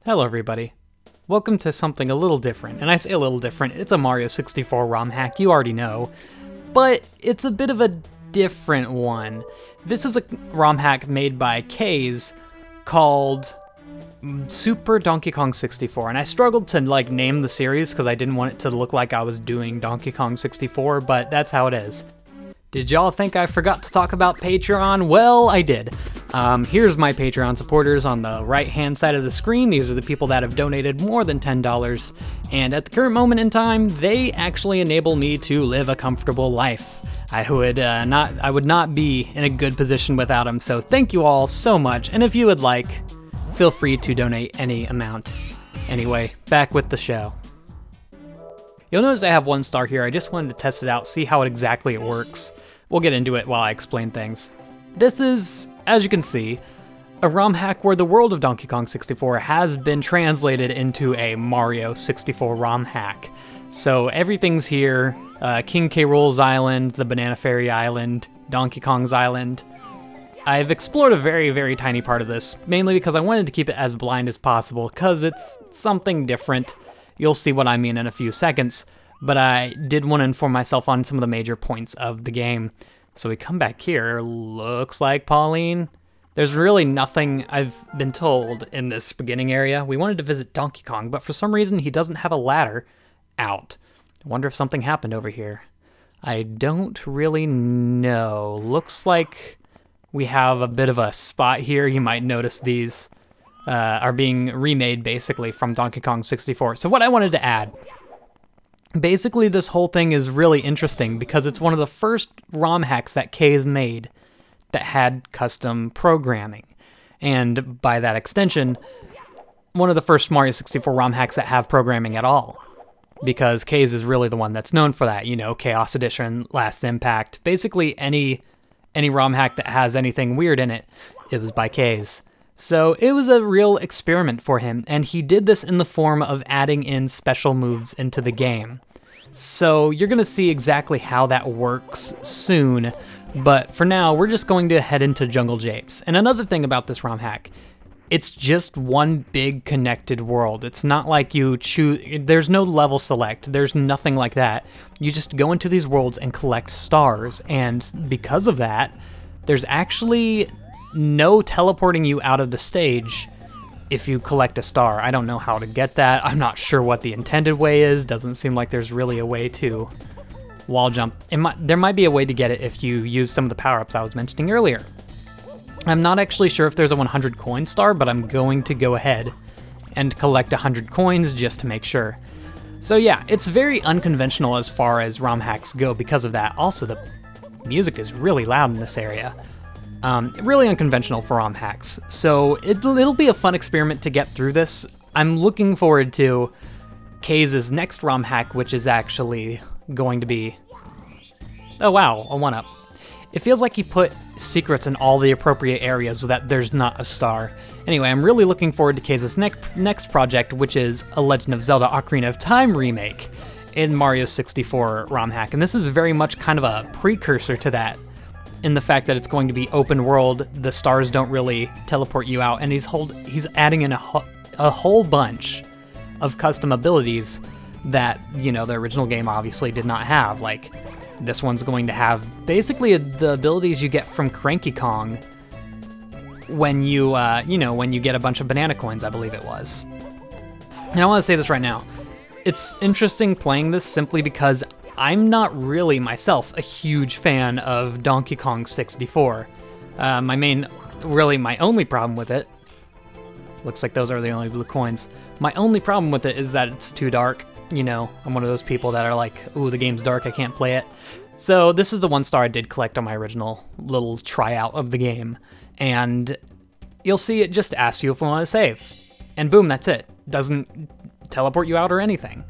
Hello everybody. Welcome to something a little different, and I say a little different, it's a Mario 64 ROM hack, you already know, but it's a bit of a different one. This is a ROM hack made by Kaze called Super Donkey Kong 64, and I struggled to name the series because I didn't want it to look like I was doing Donkey Kong 64, but that's how it is. Did y'all think I forgot to talk about Patreon? Well, I did. Here's my Patreon supporters on the right-hand side of the screen. These are the people that have donated more than $10, and at the current moment in time, they actually enable me to live a comfortable life. I would not be in a good position without them, so thank you all so much, and if you would like, feel free to donate any amount. Anyway, back with the show. You'll notice I have 1 star here. I just wanted to test it out, see how exactly it works. We'll get into it while I explain things. This is, as you can see, a ROM hack where the world of Donkey Kong 64 has been translated into a Mario 64 ROM hack. So everything's here, King K. Rool's Island, the Banana Fairy Island, Donkey Kong's Island. I've explored a very, very tiny part of this, mainly because I wanted to keep it as blind as possible, because it's something different. You'll see what I mean in a few seconds, but I did want to inform myself on some of the major points of the game. So we come back here, looks like Pauline. There's really nothing, I've been told, in this beginning area. We wanted to visit Donkey Kong, but for some reason he doesn't have a ladder out. I wonder if something happened over here. I don't really know. Looks like we have a bit of a spot here. You might notice these are being remade basically from Donkey Kong 64. So what I wanted to add, basically this whole thing is really interesting because it's one of the first ROM hacks that Kaze made that had custom programming. And by that extension, one of the first Mario 64 ROM hacks that have programming at all. Because Kaze is really the one that's known for that, you know, Chaos Edition, Last Impact, basically any ROM hack that has anything weird in it, it was by Kaze. So it was a real experiment for him, and he did this in the form of adding in special moves into the game. So you're going to see exactly how that works soon, but for now, we're just going to head into Jungle Japes. And another thing about this ROM hack, it's just one big connected world. It's not like you choose, there's no level select, there's nothing like that. You just go into these worlds and collect stars, and because of that, there's actually no teleporting you out of the stage if you collect a star. I don't know how to get that. I'm not sure what the intended way is. Doesn't seem like there's really a way to wall jump. There might be a way to get it if you use some of the power-ups I was mentioning earlier. I'm not actually sure if there's a 100 coin star, but I'm going to go ahead and collect 100 coins just to make sure. So yeah, it's very unconventional as far as ROM hacks go because of that. Also, the music is really loud in this area. Really unconventional for ROM hacks, so it'll be a fun experiment to get through this. I'm looking forward to Kaze's next ROM hack, which is actually going to be... Oh wow, a 1-up. It feels like he put secrets in all the appropriate areas so that there's not a star. Anyway, I'm really looking forward to Kaze's next project, which is a Legend of Zelda Ocarina of Time remake in Mario 64 ROM hack, and this is very much kind of a precursor to that, in the fact that it's going to be open world, the stars don't really teleport you out, and he's adding in a whole bunch of custom abilities that, you know, the original game obviously did not have. Like, this one's going to have basically the abilities you get from Cranky Kong when you, when you get a bunch of banana coins, I believe it was. And I want to say this right now. It's interesting playing this simply because I'm not really, myself, a huge fan of Donkey Kong 64. My only problem with it, looks like those are the only blue coins. My only problem with it is that it's too dark. You know, I'm one of those people that are like, ooh, the game's dark, I can't play it. So this is the 1 star I did collect on my original little tryout of the game. And you'll see it just asks you if you want to save. And boom, that's it. Doesn't teleport you out or anything.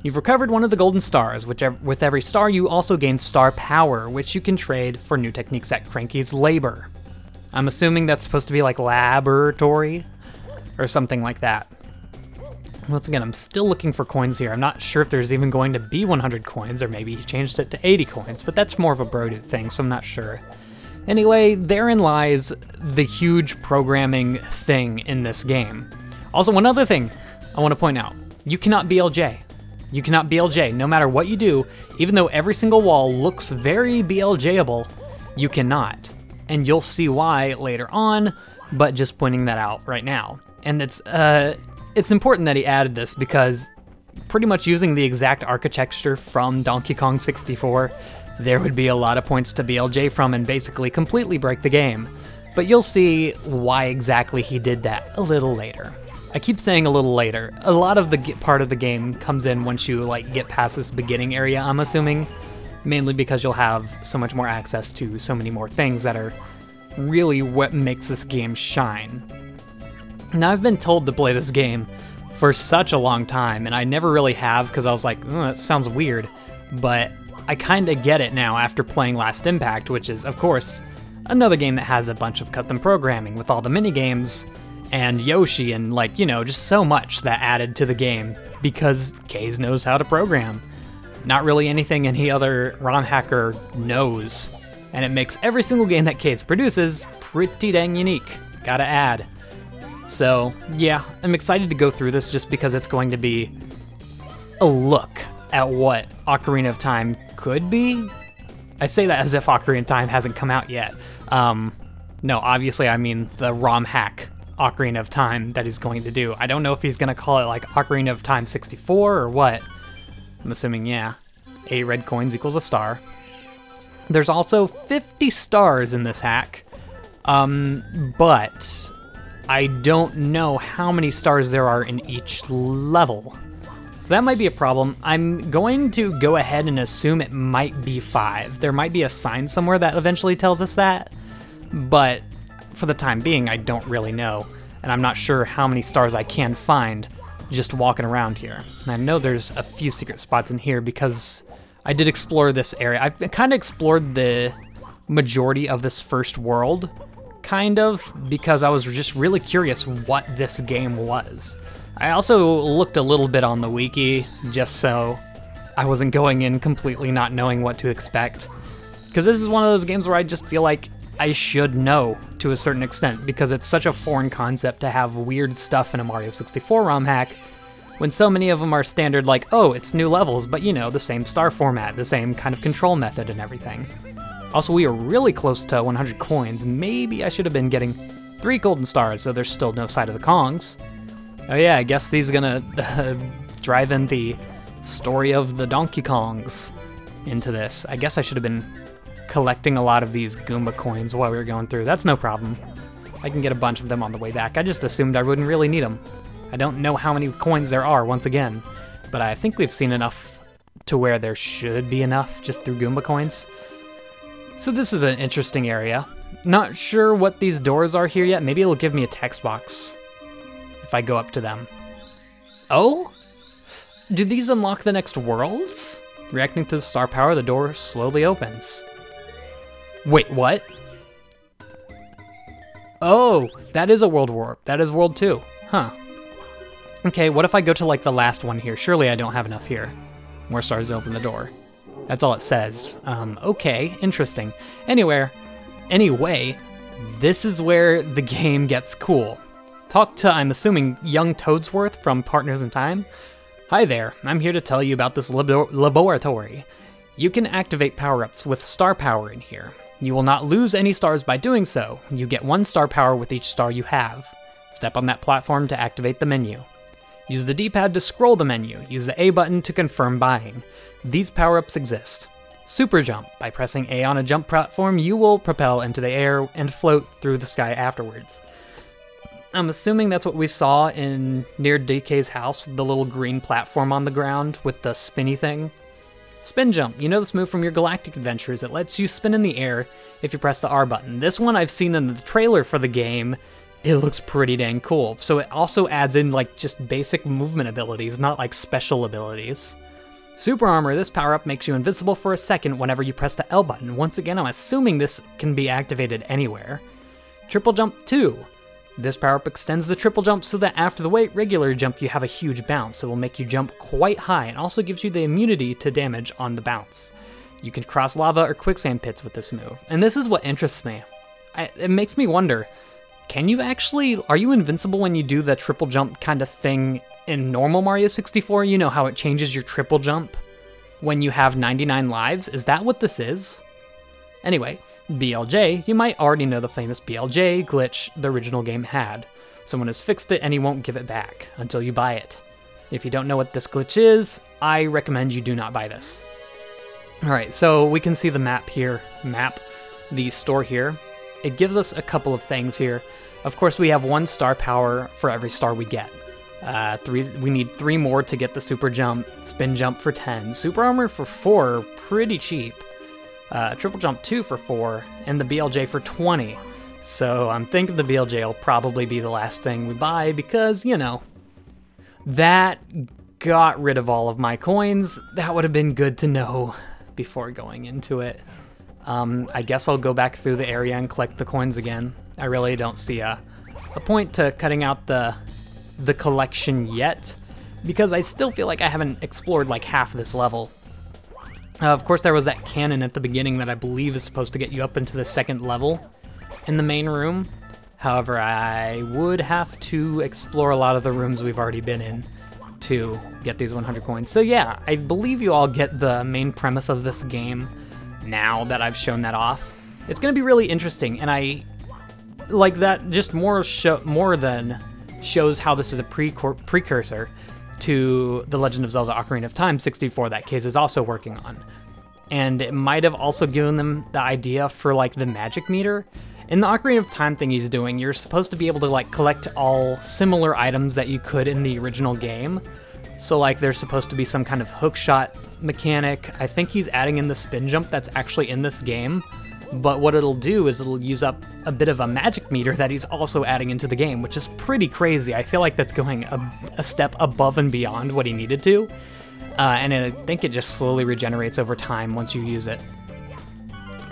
You've recovered one of the golden stars, which with every star you also gain star power, which you can trade for new techniques at Cranky's Labor. I'm assuming that's supposed to be like laboratory or something like that. Once again, I'm still looking for coins here. I'm not sure if there's even going to be 100 coins, or maybe he changed it to 80 coins, but that's more of a Brodude thing, so I'm not sure. Anyway, therein lies the huge programming thing in this game. Also, one other thing I want to point out. You cannot BLJ. You cannot BLJ. No matter what you do, even though every single wall looks very BLJable, you cannot. And you'll see why later on, but just pointing that out right now. And it's important that he added this because pretty much using the exact architecture from Donkey Kong 64, there would be a lot of points to BLJ from and basically completely break the game. But you'll see why exactly he did that a little later. I keep saying a little later. A lot of the part of the game comes in once you like get past this beginning area, I'm assuming. Mainly because you'll have so much more access to so many more things that are really what makes this game shine. Now, I've been told to play this game for such a long time, and I never really have because I was like, oh, that sounds weird. But I kind of get it now after playing Last Impact, which is, of course, another game that has a bunch of custom programming with all the minigames and Yoshi and, like, you know, just so much that added to the game because Kays knows how to program. Not really anything any other ROM hacker knows, and it makes every single game that Kays produces pretty dang unique, gotta add. So, yeah, I'm excited to go through this just because it's going to be a look at what Ocarina of Time could be. I say that as if Ocarina of Time hasn't come out yet. No, obviously I mean the ROM hack Ocarina of Time that he's going to do. I don't know if he's going to call it like Ocarina of Time 64 or what. I'm assuming, yeah. 8 red coins equals a star. There's also 50 stars in this hack, but I don't know how many stars there are in each level. So that might be a problem. I'm going to go ahead and assume it might be 5. There might be a sign somewhere that eventually tells us that, but for the time being, I don't really know, and I'm not sure how many stars I can find just walking around here. And I know there's a few secret spots in here because I did explore this area. I've kind of explored the majority of this first world, kind of, because I was just really curious what this game was. I also looked a little bit on the wiki, just so I wasn't going in completely not knowing what to expect. Because this is one of those games where I just feel like I should know to a certain extent, because it's such a foreign concept to have weird stuff in a Mario 64 ROM hack, when so many of them are standard like, oh, it's new levels, but you know, the same star format, the same kind of control method and everything. Also, we are really close to 100 coins. Maybe I should have been getting 3 golden stars, so there's still no sight of the Kongs. Oh yeah, I guess these are gonna drive in the story of the Donkey Kongs into this. I guess I should have been collecting a lot of these Goomba coins while we were going through. That's no problem. I can get a bunch of them on the way back. I just assumed I wouldn't really need them. I don't know how many coins there are, once again, but I think we've seen enough to where there should be enough just through Goomba coins. So this is an interesting area. Not sure what these doors are here yet. Maybe it'll give me a text box if I go up to them. Oh? Do these unlock the next worlds? Reacting to the star power, the door slowly opens. Wait, what? Oh, that is a world warp. That is world 2. Huh. Okay, what if I go to like the last one here? Surely I don't have enough here. More stars to open the door. That's all it says. Okay, interesting. Anyway, this is where the game gets cool. Talk to, I'm assuming, young Toadsworth from Partners in Time. Hi there, I'm here to tell you about this laboratory. You can activate power-ups with star power in here. You will not lose any stars by doing so. You get 1 star power with each star you have. Step on that platform to activate the menu. Use the D-pad to scroll the menu. Use the A button to confirm buying. These power-ups exist. Super Jump. By pressing A on a jump platform, you will propel into the air and float through the sky afterwards. I'm assuming that's what we saw near DK's house, with the little green platform on the ground with the spinny thing. Spin Jump. You know this move from your Galactic Adventures. It lets you spin in the air if you press the R button. This one I've seen in the trailer for the game. It looks pretty dang cool. So it also adds in like just basic movement abilities, not like special abilities. Super Armor. This power-up makes you invincible for a second whenever you press the L button. Once again, I'm assuming this can be activated anywhere. Triple Jump 2. This power-up extends the triple jump so that after the regular jump you have a huge bounce. It will make you jump quite high and also gives you the immunity to damage on the bounce. You can cross lava or quicksand pits with this move. And this is what interests me. It makes me wonder, Can you actually, are you invincible when you do the triple jump kind of thing in normal Mario 64? You know how it changes your triple jump when you have 99 lives? Is that what this is? Anyway, BLJ, you might already know the famous BLJ glitch the original game had. Someone has fixed it and he won't give it back until you buy it. If you don't know what this glitch is, I recommend you do not buy this. Alright, so we can see the map here, the store here. It gives us a couple of things here. Of course, we have 1 star power for every star we get. We need 3 more to get the super jump, spin jump for 10, super armor for 4, pretty cheap, triple jump 2 for 4, and the BLJ for 20. So I'm thinking the BLJ will probably be the last thing we buy because, you know, that got rid of all of my coins. That would have been good to know before going into it. I guess I'll go back through the area and collect the coins again. I really don't see a point to cutting out the collection yet, because I still feel like I haven't explored like half of this level. Of course, there was that cannon at the beginning that I believe is supposed to get you up into the 2nd level in the main room. However, I would have to explore a lot of the rooms we've already been in to get these 100 coins. So yeah, I believe you all get the main premise of this game now that I've shown that off. It's going to be really interesting, and I like that just more than shows how this is a precursor to The Legend of Zelda Ocarina of Time 64 that Case is also working on. And it might have also given them the idea for like the magic meter. In the Ocarina of Time thing he's doing, you're supposed to be able to like collect all similar items that you could in the original game. So like there's supposed to be some kind of hookshot mechanic. I think he's adding in the spin jump that's actually in this game. But what it'll do is it'll use up a bit of a magic meter that he's also adding into the game, which is pretty crazy. I feel like that's going a step above and beyond what he needed to. And I think it just slowly regenerates over time once you use it.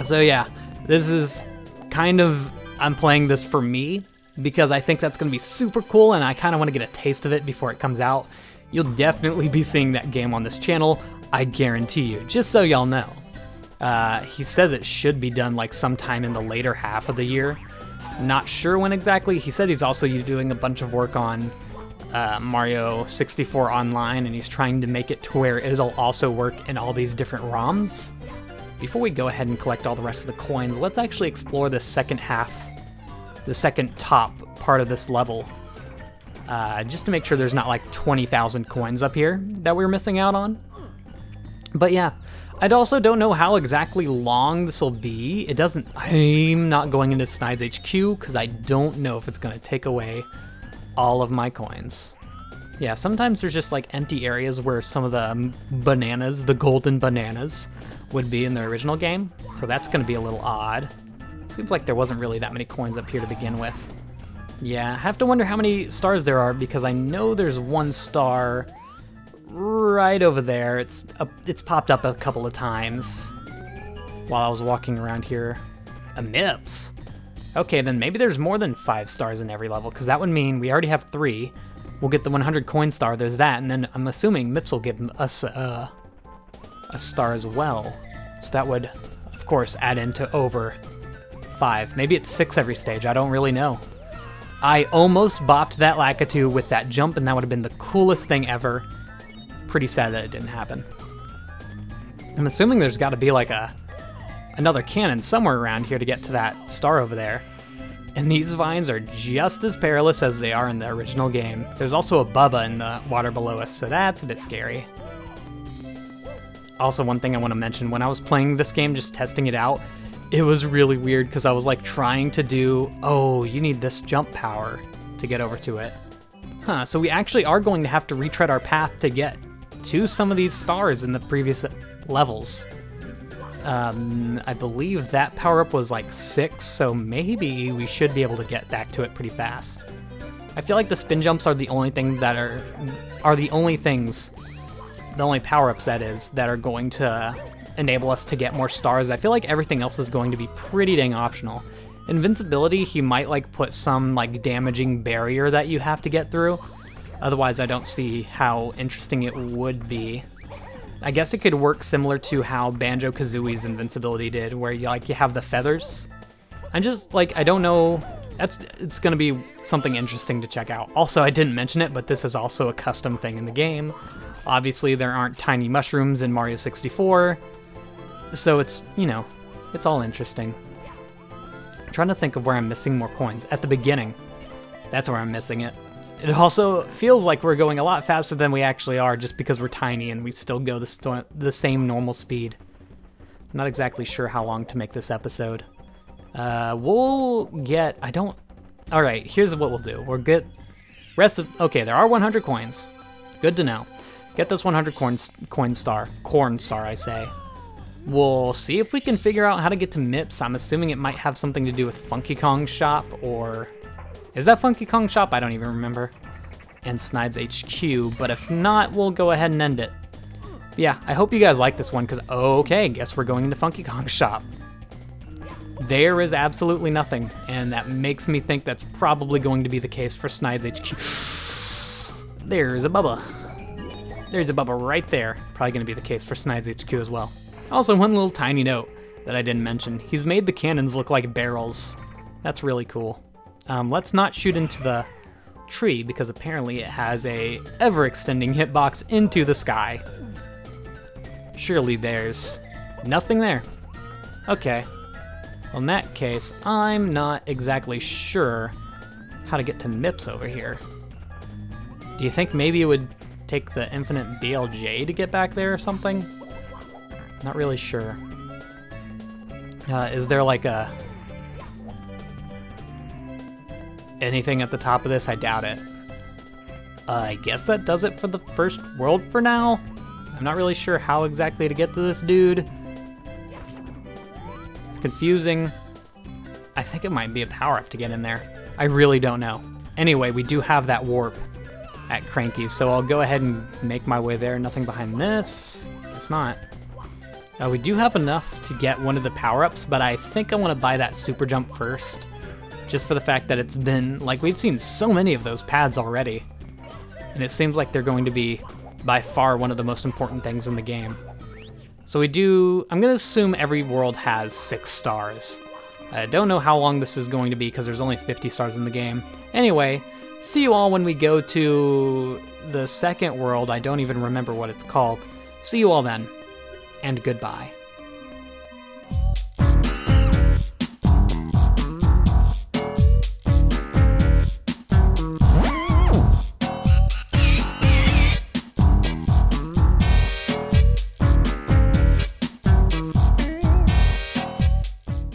So yeah, this is kind of, I'm playing this for me, because I think that's going to be super cool, and I kind of want to get a taste of it before it comes out. You'll definitely be seeing that game on this channel, I guarantee you, just so y'all know. He says it should be done like sometime in the later half of the year. Not sure when exactly. He said he's also doing a bunch of work on Mario 64 Online, and he's trying to make it to where it'll also work in all these different ROMs. Before we go ahead and collect all the rest of the coins, let's actually explore the second half, the second top part of this level. Just to make sure there's not like 20,000 coins up here that we're missing out on. But yeah, I also don't know how exactly long this will be. It doesn't, I'm not going into Snide's HQ because I don't know if it's going to take away all of my coins. Yeah, sometimes there's just like empty areas where some of the bananas, the golden bananas, would be in the original game. So that's going to be a little odd. Seems like there wasn't really that many coins up here to begin with. Yeah, I have to wonder how many stars there are because I know there's 1 star right over there. It's popped up a couple of times while I was walking around here. A MIPS. Okay, then maybe there's more than 5 stars in every level, because that would mean we already have 3. We'll get the 100 coin star, there's that, and then I'm assuming MIPS will give us a star as well. So that would, of course, add into over 5. Maybe it's 6 every stage, I don't really know. I almost bopped that Lakitu with that jump, and that would have been the coolest thing ever. Pretty sad that it didn't happen. I'm assuming there's got to be like another cannon somewhere around here to get to that star over there. And these vines are just as perilous as they are in the original game. There's also a Bubba in the water below us, so that's a bit scary. Also, one thing I want to mention, when I was playing this game, just testing it out, it was really weird because I was like trying to do, oh, you need this jump power to get over to it. Huh, so we actually are going to have to retread our path to get to some of these stars in the previous levels. I believe that power-up was like 6, so maybe we should be able to get back to it pretty fast. I feel like the spin jumps are the only thing that are the only things, the only power-ups that is, that are going to enable us to get more stars. I feel like everything else is going to be pretty dang optional. Invincibility, he might like put some like damaging barrier that you have to get through. Otherwise, I don't see how interesting it would be. I guess it could work similar to how Banjo-Kazooie's invincibility did, where you have the feathers. I don't know it's going to be something interesting to check out. Also, I didn't mention it, but this is also a custom thing in the game. Obviously, there aren't tiny mushrooms in Mario 64, so it's, you know, it's all interesting. I'm trying to think of where I'm missing more coins. At the beginning, that's where I'm missing it. It also feels like we're going a lot faster than we actually are just because we're tiny and we still go the same normal speed. I'm not exactly sure how long to make this episode. We'll get, all right, here's what we'll do. We'll get okay, there are 100 coins. Good to know. Get this 100 corn star, I say. We'll see if we can figure out how to get to MIPS. I'm assuming it might have something to do with Funky Kong's shop, or is that Funky Kong's shop? I don't even remember. And Snide's HQ, but if not, we'll go ahead and end it. But yeah, I hope you guys like this one, because okay, guess we're going into Funky Kong's shop. There is absolutely nothing, and that makes me think that's probably going to be the case for Snide's HQ. There's a Bubba. There's a Bubba right there. Probably going to be the case for Snide's HQ as well. Also, one little tiny note that I didn't mention. He's made the cannons look like barrels. That's really cool. Let's not shoot into the tree, because apparently it has a ever-extending hitbox into the sky. Surely there's nothing there. Okay. Well, in that case, I'm not exactly sure how to get to MIPS over here. Do you think maybe it would take the infinite BLJ to get back there or something? Not really sure. Is there like anything at the top of this? I doubt it. I guess that does it for the first world for now. I'm not really sure how exactly to get to this dude. It's confusing. I think it might be a power-up to get in there. I really don't know. Anyway, we do have that warp at Cranky's, so I'll go ahead and make my way there. Nothing behind this. It's not. We do have enough to get one of the power-ups, but I think I want to buy that super jump first. Just for the fact that it's been, like, we've seen so many of those pads already. And it seems like they're going to be by far one of the most important things in the game. So I'm going to assume every world has 6 stars. I don't know how long this is going to be because there's only 50 stars in the game. Anyway, see you all when we go to the second world. I don't even remember what it's called. See you all then, and goodbye.